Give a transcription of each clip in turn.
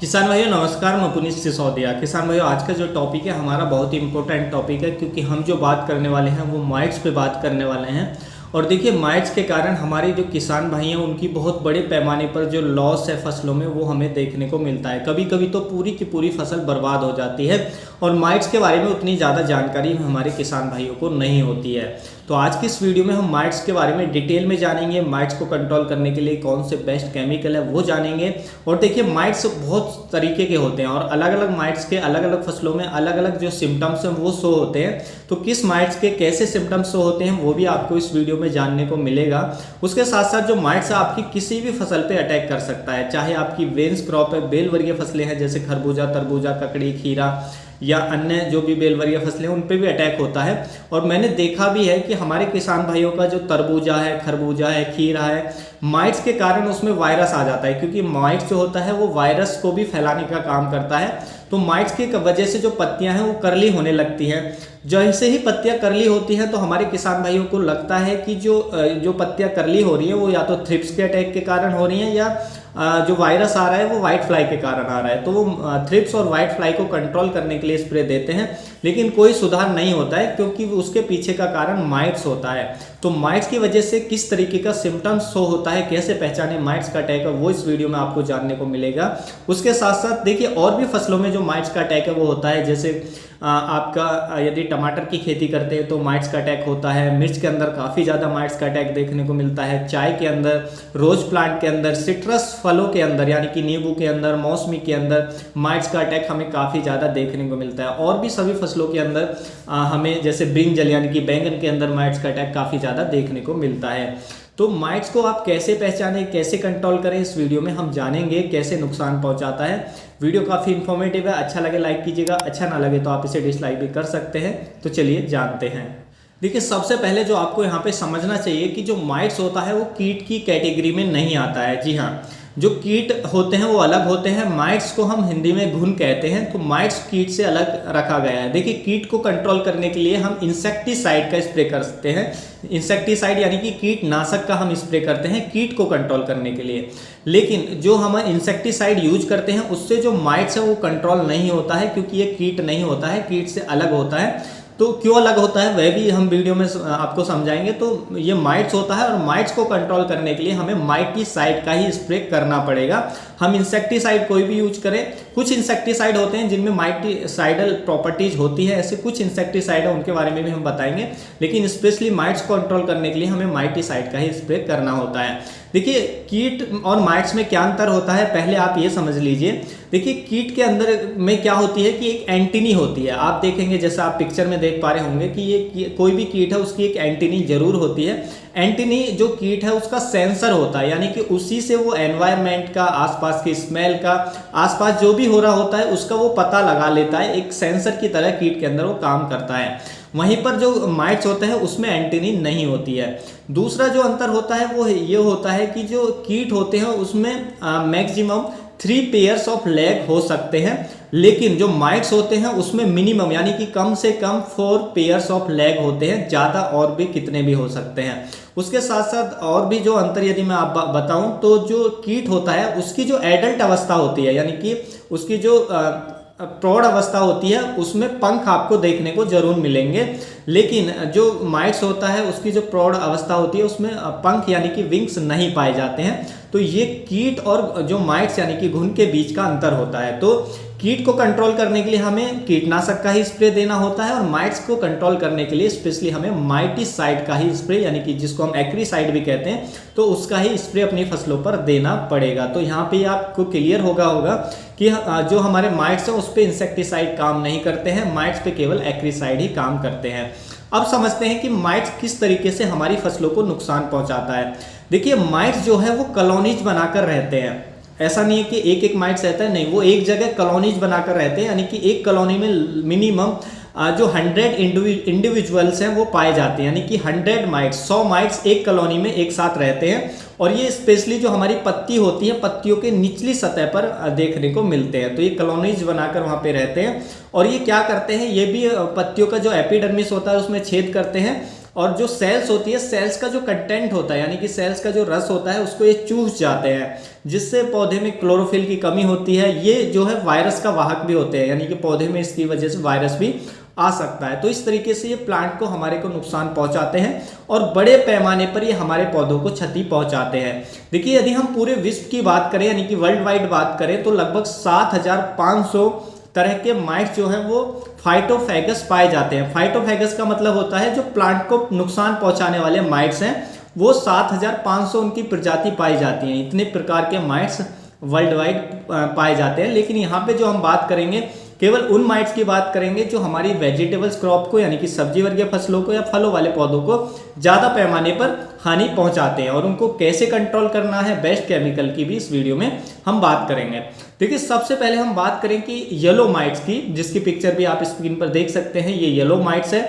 किसान भाइयों नमस्कार, मैं पुनीत सिसोदिया। किसान भाइयों आज का जो टॉपिक है हमारा बहुत ही इंपॉर्टेंट टॉपिक है, क्योंकि हम जो बात करने वाले हैं वो माइट्स पे बात करने वाले हैं। और देखिए माइट्स के कारण हमारे जो किसान भाई हैं उनकी बहुत बड़े पैमाने पर जो लॉस है फसलों में वो हमें देखने को मिलता है। कभी कभी तो पूरी की पूरी फसल बर्बाद हो जाती है और माइट्स के बारे में उतनी ज़्यादा जानकारी हमारे किसान भाइयों को नहीं होती है। तो आज की इस वीडियो में हम माइट्स के बारे में डिटेल में जानेंगे। माइट्स को कंट्रोल करने के लिए कौन से बेस्ट केमिकल है वो जानेंगे। और देखिए माइट्स बहुत तरीके के होते हैं और अलग अलग माइट्स के अलग अलग फसलों में अलग अलग जो सिम्टम्स हैं वो शो होते हैं। तो किस माइट्स के कैसे सिम्टम्स शो होते हैं वो भी आपको इस वीडियो में जानने को मिलेगा। उसके साथ साथ जो माइट्स आपकी किसी भी फसल पे अटैक कर सकता है, चाहे आपकी वेन्स क्रॉप है, बेल वर्गीय फसलें हैं जैसे खरबूजा, तरबूजा, ककड़ी, खीरा या अन्य जो भी बेल वर्गीय फसलें हैं उन पे भी अटैक होता है। और मैंने देखा भी है कि हमारे किसान भाइयों का जो तरबूजा है, खरबूजा है, खीरा है, माइट्स के कारण उसमें वायरस आ जाता है, क्योंकि माइट्स जो होता है वो वायरस को भी फैलाने का काम करता है। तो माइट्स की वजह से जो पत्तियां हैं वो करली होने लगती हैं। जैसे ही पत्तियां करली होती हैं तो हमारे किसान भाइयों को लगता है कि जो पत्तियां करली हो रही हैं वो या तो थ्रिप्स के अटैक के कारण हो रही हैं या जो वायरस आ रहा है वो व्हाइट फ्लाई के कारण आ रहा है। तो वो थ्रिप्स और व्हाइट फ्लाई को कंट्रोल करने के लिए स्प्रे देते हैं, लेकिन कोई सुधार नहीं होता है क्योंकि उसके पीछे का कारण माइट्स होता है। तो माइट्स की वजह से किस तरीके का सिम्टम्स शो होता है, कैसे पहचाने माइट्स का अटैक है, वो इस वीडियो में आपको जानने को मिलेगा। उसके साथ साथ देखिए और भी फसलों में जो माइट्स का अटैक है वो होता है। जैसे आपका यदि टमाटर की खेती करते हैं तो माइट्स का अटैक होता है। मिर्च के अंदर काफ़ी ज़्यादा माइट्स का अटैक देखने को मिलता है। चाय के अंदर, रोज प्लांट के अंदर, सिट्रस फलों के अंदर यानी कि नींबू के अंदर, मौसमी के अंदर माइट्स का अटैक हमें काफ़ी ज़्यादा देखने को मिलता है। और भी सभी फसलों के अंदर हमें जैसे ब्रिंजल यानी कि बैंगन के अंदर माइट्स का अटैक काफ़ी ज़्यादा देखने को मिलता है। तो माइट्स को आप कैसे पहचानें, कैसे कंट्रोल करें, इस वीडियो में हम जानेंगे कैसे नुकसान पहुंचाता है। वीडियो काफ़ी इन्फॉर्मेटिव है, अच्छा लगे लाइक कीजिएगा, अच्छा ना लगे तो आप इसे डिसलाइक भी कर सकते हैं। तो चलिए जानते हैं। देखिए सबसे पहले जो आपको यहाँ पे समझना चाहिए कि जो माइट्स होता है वो कीट की कैटेगरी में नहीं आता है। जी हाँ, जो कीट होते हैं वो अलग होते हैं। माइट्स को हम हिंदी में घुन कहते हैं। तो माइट्स कीट से अलग रखा गया है। देखिए कीट को कंट्रोल करने के लिए हम इंसेक्टिसाइड का स्प्रे कर सकते हैं। इंसेक्टिसाइड यानी कि कीटनाशक का हम स्प्रे करते हैं कीट को कंट्रोल करने के लिए। लेकिन जो हम इंसेक्टिसाइड यूज करते हैं उससे जो माइट्स है वो कंट्रोल नहीं होता है, क्योंकि ये कीट नहीं होता है, कीट से अलग होता है। तो क्यों अलग होता है वह भी हम वीडियो में आपको समझाएंगे। तो ये माइट्स होता है और माइट्स को कंट्रोल करने के लिए हमें माइटिसाइड का ही स्प्रे करना पड़ेगा। हम इंसेक्टिसाइड कोई भी यूज करें, कुछ इंसेक्टिसाइड होते हैं जिनमें माइटिसाइडल प्रॉपर्टीज होती है, ऐसे कुछ इंसेक्टिसाइड है उनके बारे में भी हम बताएंगे। लेकिन स्पेशली माइट्स को कंट्रोल करने के लिए हमें माइटिसाइड का ही स्प्रे करना होता है। देखिए कीट और माइट्स में क्या अंतर होता है पहले आप ये समझ लीजिए। देखिए कीट के अंदर में क्या होती है कि एक एंटीनी होती है। आप देखेंगे जैसा आप पिक्चर में देख पा रहे होंगे कि ये कोई भी कीट है उसकी एक एंटीनी जरूर होती है। एंटीनी जो कीट है उसका सेंसर होता है, यानी कि उसी से वो एनवायरनमेंट का, आसपास की स्मेल का, आसपास जो भी हो रहा होता है उसका वो पता लगा लेता है। एक सेंसर की तरह कीट के अंदर वो काम करता है। वहीं पर जो माइट्स होते हैं उसमें एंटीनी नहीं होती है। दूसरा जो अंतर होता है वो ये होता है कि जो कीट होते हैं उसमें मैक्सिमम 3 पेयर्स ऑफ लेग हो सकते हैं, लेकिन जो माइट्स होते हैं उसमें मिनिमम यानी कि कम से कम 4 पेयर्स ऑफ लेग होते हैं, ज़्यादा और भी कितने भी हो सकते हैं। उसके साथ साथ और भी जो अंतर यदि मैं आप बताऊं तो जो कीट होता है उसकी जो एडल्ट अवस्था होती है यानी कि उसकी जो प्रौढ़ अवस्था होती है उसमें पंख आपको देखने को जरूर मिलेंगे। लेकिन जो माइट्स होता है उसकी जो प्रौढ़ अवस्था होती है उसमें पंख यानी कि विंग्स नहीं पाए जाते हैं। तो ये कीट और जो माइट्स यानी कि घुन के बीच का अंतर होता है। तो कीट को कंट्रोल करने के लिए हमें कीटनाशक का ही स्प्रे देना होता है और माइट्स को कंट्रोल करने के लिए स्पेशली हमें माइटिसाइड का ही स्प्रे यानी कि जिसको हम एक्रीसाइड भी कहते हैं तो उसका ही स्प्रे अपनी फसलों पर देना पड़ेगा। तो यहाँ पे आपको क्लियर होगा कि जो हमारे माइट्स हैं उस पर इंसेक्टिसाइड काम नहीं करते हैं, माइट्स पे केवल एक्रीसाइड ही काम करते हैं। अब समझते हैं कि माइट्स किस तरीके से हमारी फसलों को नुकसान पहुंचाता है। देखिए माइट्स जो है वो कॉलोनीज बनाकर रहते हैं। ऐसा नहीं है कि एक एक माइट्स रहता है, नहीं, वो एक जगह कॉलोनीज बनाकर रहते हैं। यानी कि एक कॉलोनी में मिनिमम जो 100 इंडिविजुअल्स हैं वो पाए जाते हैं, यानी कि 100 माइट्स, 100 माइट्स एक कॉलोनी में एक साथ रहते हैं। और ये स्पेशली जो हमारी पत्ती होती है, पत्तियों के निचली सतह पर देखने को मिलते हैं। तो ये कॉलोनीज बनाकर वहाँ पे रहते हैं और ये क्या करते हैं, ये भी पत्तियों का जो एपिडर्मिस होता है उसमें छेद करते हैं और जो सेल्स होती है, सेल्स का जो कंटेंट होता है यानी कि सेल्स का जो रस होता है उसको ये चूस जाते हैं, जिससे पौधे में क्लोरोफिल की कमी होती है। ये जो है वायरस का वाहक भी होते हैं, यानी कि पौधे में इसकी वजह से वायरस भी आ सकता है। तो इस तरीके से ये प्लांट को हमारे को नुकसान पहुंचाते हैं और बड़े पैमाने पर ये हमारे पौधों को क्षति पहुंचाते हैं। देखिए यदि हम पूरे विश्व की बात करें यानी कि वर्ल्ड वाइड बात करें तो लगभग 7500 तरह के माइट्स जो हैं वो फाइटोफैगस पाए जाते हैं। फाइटोफैगस का मतलब होता है जो प्लांट को नुकसान पहुंचाने वाले माइट्स हैं, वो 7500 उनकी प्रजाति पाई जाती हैं। इतने प्रकार के माइट्स वर्ल्ड वाइड पाए जाते हैं। लेकिन यहाँ पे जो हम बात करेंगे केवल उन माइट्स की बात करेंगे जो हमारी वेजिटेबल्स क्रॉप को यानी कि सब्जी वर्गीय फसलों को या फलों वाले पौधों को ज़्यादा पैमाने पर हानि पहुंचाते हैं, और उनको कैसे कंट्रोल करना है बेस्ट केमिकल की भी इस वीडियो में हम बात करेंगे। देखिए सबसे पहले हम बात करें कि येलो माइट्स की, जिसकी पिक्चर भी आप स्क्रीन पर देख सकते हैं। ये येलो माइट्स है,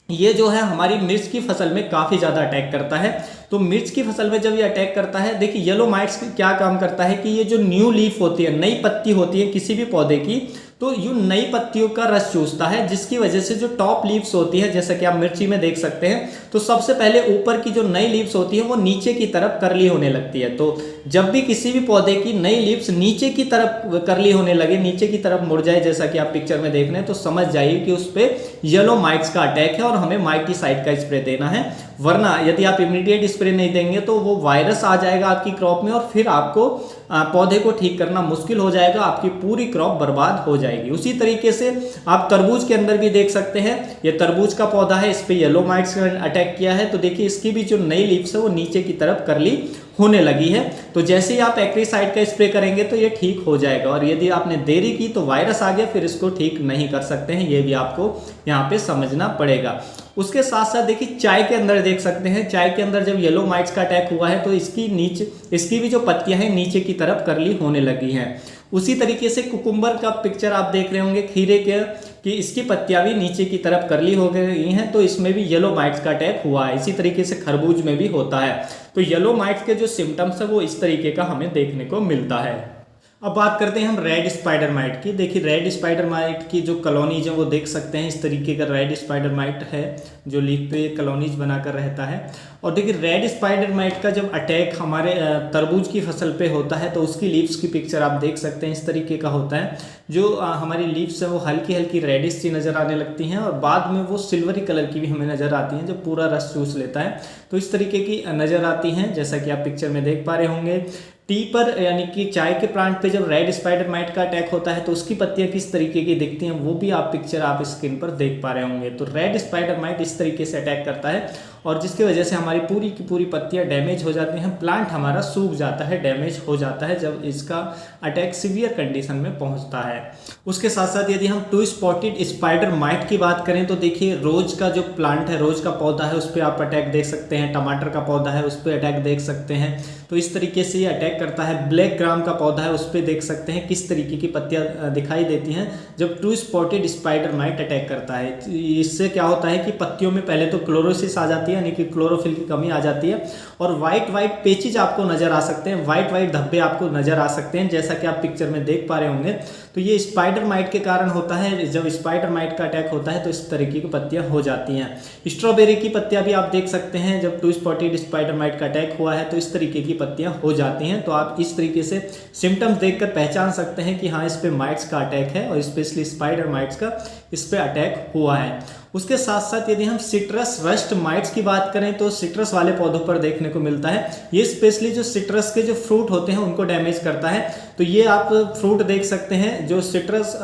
ये जो है हमारी मिर्च की फसल में काफ़ी ज़्यादा अटैक करता है। तो मिर्च की फसल में जब ये अटैक करता है, देखिए येलो माइट्स क्या काम करता है कि ये जो न्यू लीफ होती है, नई पत्ती होती है किसी भी पौधे की, तो ये नई पत्तियों का रस चूसता है, जिसकी वजह से जो टॉप लीव्स होती है जैसा कि आप मिर्ची में देख सकते हैं, तो सबसे पहले ऊपर की जो नई लीव्स होती है वो नीचे की तरफ करली होने लगती है। तो जब भी किसी भी पौधे की नई लीव्स नीचे की तरफ करली होने लगे, नीचे की तरफ मुड़ जाए जैसा कि आप पिक्चर में देख रहे हैं, तो समझ जाइए कि उस पर येलो माइट्स का अटैक है और हमें माइटीसाइड का स्प्रे देना है। वरना यदि आप इमीडिएट स्प्रे नहीं देंगे तो वो वायरस आ जाएगा आपकी क्रॉप में और फिर आपको पौधे को ठीक करना मुश्किल हो जाएगा, आपकी पूरी क्रॉप बर्बाद हो जाएगी। उसी तरीके से आप तरबूज के अंदर भी देख सकते हैं, ये तरबूज का पौधा है, इस पे येलो माइट्स ने अटैक किया है। तो देखिए इसकी भी जो नई लीव्स है वो नीचे की तरफ करली होने लगी है। तो जैसे ही आप एक्रीसाइड का स्प्रे करेंगे तो ये ठीक हो जाएगा, और यदि आपने देरी की तो वायरस आ गया, फिर इसको ठीक नहीं कर सकते हैं। ये भी आपको यहाँ पे समझना पड़ेगा। उसके साथ साथ देखिए चाय के अंदर देख सकते हैं, चाय के अंदर जब येलो माइट्स का अटैक हुआ है तो इसकी भी जो पत्तियां हैं नीचे की तरफ करली होने लगी हैं। उसी तरीके से कुकुम्बर का पिक्चर आप देख रहे होंगे, खीरे के, कि इसकी पत्तियां भी नीचे की तरफ करली हो गई हैं, तो इसमें भी येलो माइट्स का अटैक हुआ है। इसी तरीके से खरबूज में भी होता है। तो येलो माइट्स के जो सिम्टम्स है वो इस तरीके का हमें देखने को मिलता है। अब बात करते हैं हम रेड स्पाइडर माइट की। देखिए रेड स्पाइडर माइट की जो कॉलोनीज है वो देख सकते हैं, इस तरीके का रेड स्पाइडर माइट है जो लीफ पे कॉलोनीज बनाकर रहता है। और देखिए रेड स्पाइडर माइट का जब अटैक हमारे तरबूज की फसल पे होता है तो उसकी लीव्स की पिक्चर आप देख सकते हैं, इस तरीके का होता है। जो हमारी लीव्स है वो हल्की हल्की रेडिश सी नज़र आने लगती हैं और बाद में वो सिल्वरी कलर की भी हमें नज़र आती हैं, जो पूरा रस चूस लेता है। तो इस तरीके की नज़र आती हैं, जैसा कि आप पिक्चर में देख पा रहे होंगे। टी पर यानी कि चाय के प्लांट पे जब रेड स्पाइडर माइट का अटैक होता है तो उसकी पत्तियां किस तरीके की दिखती हैं वो भी आप पिक्चर आप स्क्रीन पर देख पा रहे होंगे। तो रेड स्पाइडर माइट इस तरीके से अटैक करता है और जिसकी वजह से हमारी पूरी की पूरी पत्तियां डैमेज हो जाती हैं, प्लांट हमारा सूख जाता है, डैमेज हो जाता है जब इसका अटैक सीवियर कंडीशन में पहुंचता है। उसके साथ साथ यदि हम टू स्पॉटेड स्पाइडर माइट की बात करें तो देखिए रोज का जो प्लांट है, रोज का पौधा है, उस पर आप अटैक देख सकते हैं। टमाटर का पौधा है उस पर अटैक देख सकते हैं। तो इस तरीके से ये अटैक करता है। ब्लैक ग्राम का पौधा है उस पर देख सकते हैं किस तरीके की पत्तियां दिखाई देती हैं जब two spotted spider mite attack करता है। इससे क्या होता है कि पत्तियों में पहले तो क्लोरोसिस आ जाती है यानी कि क्लोरोफिल की कमी आ जाती है और वाइट वाइट पेचेज आपको नजर आ सकते हैं, वाइट वाइट धब्बे आपको नजर आ सकते हैं, जैसा कि आप पिक्चर में देख पा रहे होंगे। तो ये स्पाइडर माइट के कारण होता है। जब स्पाइडर माइट का अटैक होता है तो इस तरीके की पत्तियां हो जाती हैं। स्ट्रॉबेरी की पत्तियां भी आप देख सकते हैं, जब टू स्पॉटेड स्पाइडर माइट का अटैक हुआ है तो इस तरीके की पत्तियां हो जाती हैं। तो आप इस तरीके से सिम्टम्स देखकर पहचान सकते हैं कि हाँ इस पे माइट्स का अटैक है और स्पेशली स्पाइडर माइट्स का इस पे अटैक हुआ है। उसके साथ साथ यदि हम सिट्रस रस्ट माइट्स की बात करें तो सिट्रस वाले पौधों पर देखने को मिलता है। ये स्पेशली जो सिट्रस के जो फ्रूट होते हैं उनको डैमेज करता है। तो ये आप फ्रूट देख सकते हैं, जो सिट्रस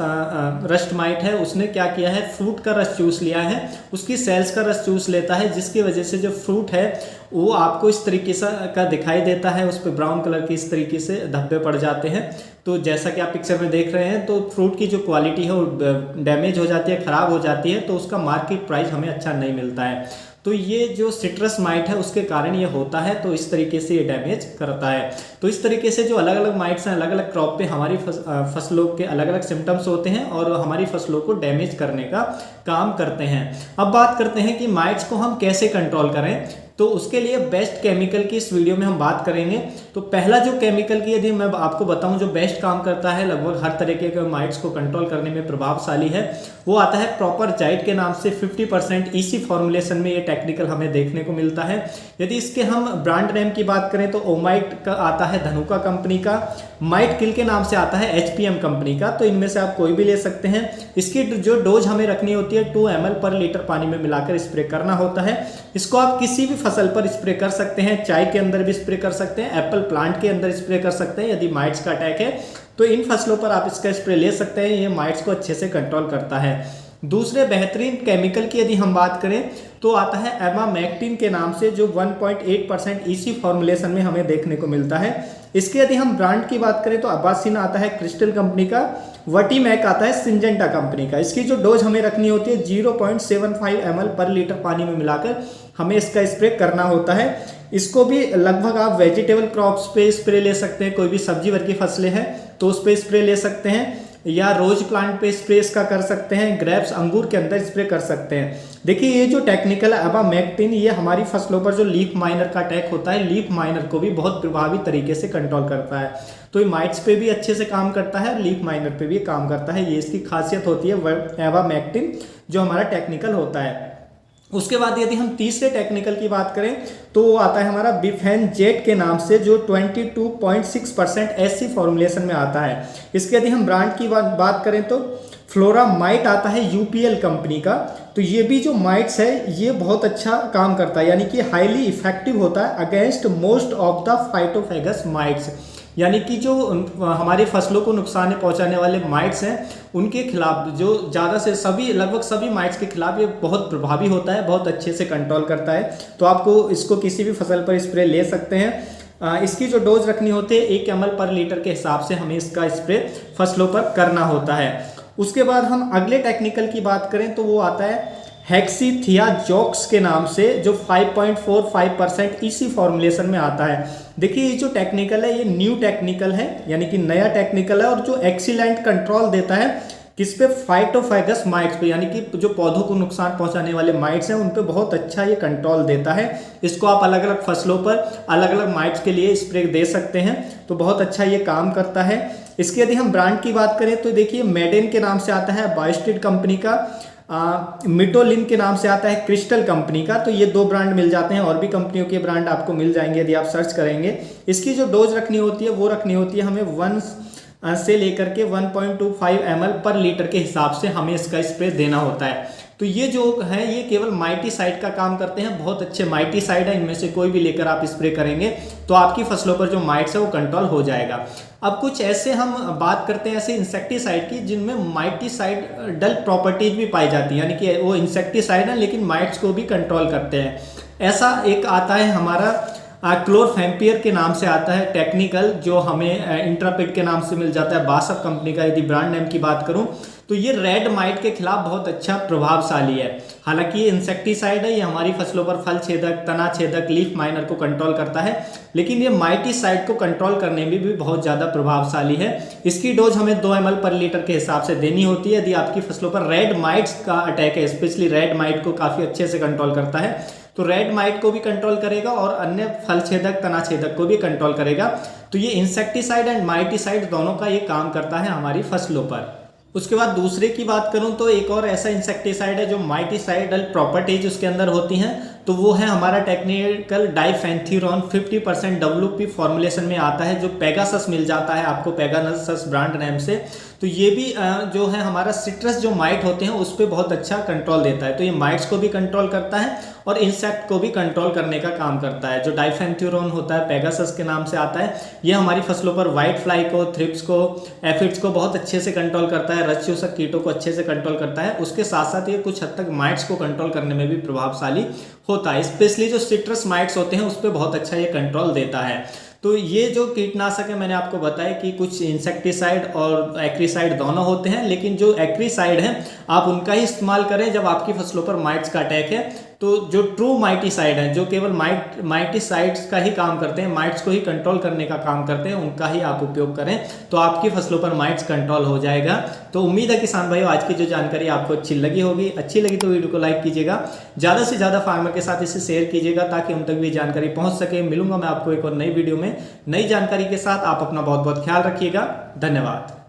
रस्ट माइट है उसने क्या किया है, फ्रूट का रस चूस लिया है, उसकी सेल्स का रस चूस लेता है, जिसकी वजह से जो फ्रूट है वो आपको इस तरीके से का दिखाई देता है, उस पर ब्राउन कलर के इस तरीके से धब्बे पड़ जाते हैं। तो जैसा कि आप पिक्चर में देख रहे हैं तो फ्रूट की जो क्वालिटी है वो डैमेज हो जाती है, ख़राब हो जाती है, तो उसका मार्केट प्राइस हमें अच्छा नहीं मिलता है। तो ये जो सिट्रस माइट है उसके कारण ये होता है, तो इस तरीके से ये डैमेज करता है। तो इस तरीके से जो अलग अलग माइट्स हैं अलग अलग क्रॉप पे हमारी फसलों के अलग अलग सिम्टम्स होते हैं और हमारी फसलों को डैमेज करने का काम करते हैं। अब बात करते हैं कि माइट्स को हम कैसे कंट्रोल करें। तो उसके लिए बेस्ट केमिकल की इस वीडियो में हम बात करेंगे। तो पहला जो केमिकल की यदि मैं आपको बताऊं जो बेस्ट काम करता है, लगभग हर तरीके के माइट्स को कंट्रोल करने में प्रभावशाली है, वो आता है प्रोपरजाइट के नाम से। 50% ईसी फॉर्मुलेशन में ये टेक्निकल हमें देखने को मिलता है। यदि इसके हम ब्रांड नेम की बात करें तो ओमाइट का आता है धनुका कंपनी का, माइट किल के नाम से आता है एचपीएम कंपनी का। तो इनमें से आप कोई भी ले सकते हैं। इसकी जो डोज हमें रखनी होती है 2 ml पर लीटर पानी में मिलाकर स्प्रे करना होता है। इसको आप किसी भी फसल पर स्प्रे कर सकते हैं, चाय के अंदर भी स्प्रे कर सकते हैं, एप्पल प्लांट के अंदर स्प्रे कर सकते हैं। यदि माइट्स का अटैक है तो इन फसलों पर आप इसका स्प्रे ले सकते हैं। ये माइट्स को अच्छे से कंट्रोल करता है। दूसरे बेहतरीन केमिकल की यदि हम बात करें तो आता है एमामेक्टिन के नाम से, जो 1.8% ईसी फॉर्मुलेशन में हमें देखने को मिलता है। इसके यदि हम ब्रांड की बात करें तो अबासिन आता है क्रिस्टल कंपनी का, वर्टीमैक आता है सिंजेंटा कंपनी का। इसकी जो डोज हमें रखनी होती है 0.75 ml पर लीटर पानी में मिलाकर हमें इसका स्प्रे करना होता है। इसको भी लगभग आप वेजिटेबल क्रॉप्स पे स्प्रे ले सकते हैं, कोई भी सब्जी वर्गी फसलें हैं तो उस पर स्प्रे ले सकते हैं, या रोज प्लांट पे स्प्रे इसका कर सकते हैं, ग्रेप्स अंगूर के अंदर स्प्रे कर सकते हैं। देखिए ये जो टेक्निकल है एमामेक्टिन, ये हमारी फसलों पर जो लीफ माइनर का अटैक होता है, लीफ माइनर को भी बहुत प्रभावी तरीके से कंट्रोल करता है। तो ये माइट्स पे भी अच्छे से काम करता है, लीफ माइनर पे भी काम करता है। ये इसकी खासियत होती है एमामेक्टिन जो हमारा टेक्निकल होता है। उसके बाद यदि हम तीसरे टेक्निकल की बात करें तो वो आता है हमारा बिफेन जेट के नाम से, जो 22.6% एससी फॉर्मुलेशन में आता है। इसके यदि हम ब्रांड की बात करें तो फ्लोरा माइट आता है यूपीएल कंपनी का। तो ये भी जो माइट्स है ये बहुत अच्छा काम करता है, यानी कि हाईली इफेक्टिव होता है against most of the phytophagous mites, यानी कि जो हमारी फसलों को नुकसान पहुंचाने वाले माइट्स हैं उनके खिलाफ, जो ज़्यादा से सभी लगभग सभी माइट्स के खिलाफ ये बहुत प्रभावी होता है, बहुत अच्छे से कंट्रोल करता है। तो आपको इसको किसी भी फसल पर स्प्रे ले सकते हैं। इसकी जो डोज रखनी होती है 1 ml पर लीटर के हिसाब से हमें इसका स्प्रे फसलों पर करना होता है। उसके बाद हम अगले टेक्निकल की बात करें तो वो आता है हेक्सीथियाजॉक्स के नाम से, जो 5.45% ईसी फॉर्मुलेशन में आता है। देखिए ये जो टेक्निकल है ये न्यू टेक्निकल है, यानी कि नया टेक्निकल है, और जो एक्सीलेंट कंट्रोल देता है किस पे, फाइटोफेगस माइट्स पे, यानी कि जो पौधों को नुकसान पहुंचाने वाले माइट्स हैं उन पे बहुत अच्छा ये कंट्रोल देता है। इसको आप अलग अलग फसलों पर अलग अलग माइट्स के लिए स्प्रे दे सकते हैं, तो बहुत अच्छा ये काम करता है। इसके यदि हम ब्रांड की बात करें तो देखिए मेडेन के नाम से आता है बायोस्टिड कंपनी का, मिटोलिन के नाम से आता है क्रिस्टल कंपनी का। तो ये 2 ब्रांड मिल जाते हैं, और भी कंपनियों के ब्रांड आपको मिल जाएंगे यदि आप सर्च करेंगे। इसकी जो डोज रखनी होती है वो रखनी होती है हमें 1 से लेकर के 1.25 ml पर लीटर के हिसाब से हमें इसका स्प्रे देना होता है। तो ये जो है ये केवल माइटीसाइड का काम करते हैं, बहुत अच्छे माइटीसाइड है, इनमें से कोई भी लेकर आप स्प्रे करेंगे तो आपकी फसलों पर जो माइट्स है वो कंट्रोल हो जाएगा। अब कुछ ऐसे हम बात करते हैं ऐसे इंसेक्टिसाइड की जिनमें माइटीसाइडल प्रॉपर्टीज भी पाई जाती है, यानी कि वो इंसेक्टिसाइड है लेकिन माइट्स को भी कंट्रोल करते हैं। ऐसा एक आता है हमारा क्लोरफेम्पियर के नाम से आता है टेक्निकल, जो हमें इंट्रापिड के नाम से मिल जाता है बासफ कंपनी का। यदि ब्रांड नेम की बात करूं तो ये रेड माइट के खिलाफ बहुत अच्छा प्रभावशाली है। हालांकि ये इंसेक्टिसाइड है, ये हमारी फसलों पर फल छेदक, तना छेदक, लीफ माइनर को कंट्रोल करता है, लेकिन ये माइटीसाइड को कंट्रोल करने में भी बहुत ज़्यादा प्रभावशाली है। इसकी डोज हमें 2 ml पर लीटर के हिसाब से देनी होती है। यदि आपकी फसलों पर रेड माइट्स का अटैक है, स्पेशली रेड माइट को काफ़ी अच्छे से कंट्रोल करता है, तो रेड माइट को भी कंट्रोल करेगा और अन्य फल छेदक, तना छेदक को भी कंट्रोल करेगा। तो ये इंसेक्टिसाइड एंड माइटीसाइड दोनों का ये काम करता है हमारी फसलों पर। उसके बाद दूसरे की बात करूं तो एक और ऐसा इंसेक्टिसाइड है जो माइटीसाइडल प्रॉपर्टीज उसके अंदर होती हैं, तो वो है हमारा टेक्निकल डाइफेंथ्यूरॉन। 50% WP फॉर्मुलेशन में आता है, जो पेगासस मिल जाता है आपको, पेगासस ब्रांड नेम से। तो ये भी जो है हमारा सिट्रस जो माइट होते हैं उस पर बहुत अच्छा कंट्रोल देता है। तो ये माइट्स को भी कंट्रोल करता है और इंसेक्ट को भी कंट्रोल करने का काम करता है। जो डाइफेंथ्यूरॉन होता है पेगासस के नाम से आता है, ये हमारी फसलों पर व्हाइट फ्लाई को, थ्रिप्स को, एफिड्स को बहुत अच्छे से कंट्रोल करता है, रस चूसक कीटों को अच्छे से कंट्रोल करता है। उसके साथ साथ ये कुछ हद तक माइट्स को कंट्रोल करने में भी प्रभावशाली होता है। स्पेशली जो सिट्रस माइट्स होते हैं उस पर बहुत अच्छा ये कंट्रोल देता है। तो ये जो कीटनाशक है मैंने आपको बताया कि कुछ इंसेक्टिसाइड और एक्रीसाइड दोनों होते हैं, लेकिन जो एक्रीसाइड है आप उनका ही इस्तेमाल करें जब आपकी फसलों पर माइट्स का अटैक है। तो जो ट्रू माइटिसाइड है, जो केवल माइटिसाइड्स का ही काम करते हैं, माइट्स को ही कंट्रोल करने का काम करते हैं, उनका ही आप उपयोग करें तो आपकी फसलों पर माइट्स कंट्रोल हो जाएगा। तो उम्मीद है किसान भाइयों आज की जो जानकारी आपको अच्छी लगी होगी। अच्छी लगी तो वीडियो को लाइक कीजिएगा, ज़्यादा से ज़्यादा फार्मर के साथ इसे शेयर कीजिएगा ताकि उन तक भी जानकारी पहुँच सके। मिलूंगा मैं आपको एक और नई वीडियो में नई जानकारी के साथ। आप अपना बहुत बहुत ख्याल रखिएगा। धन्यवाद।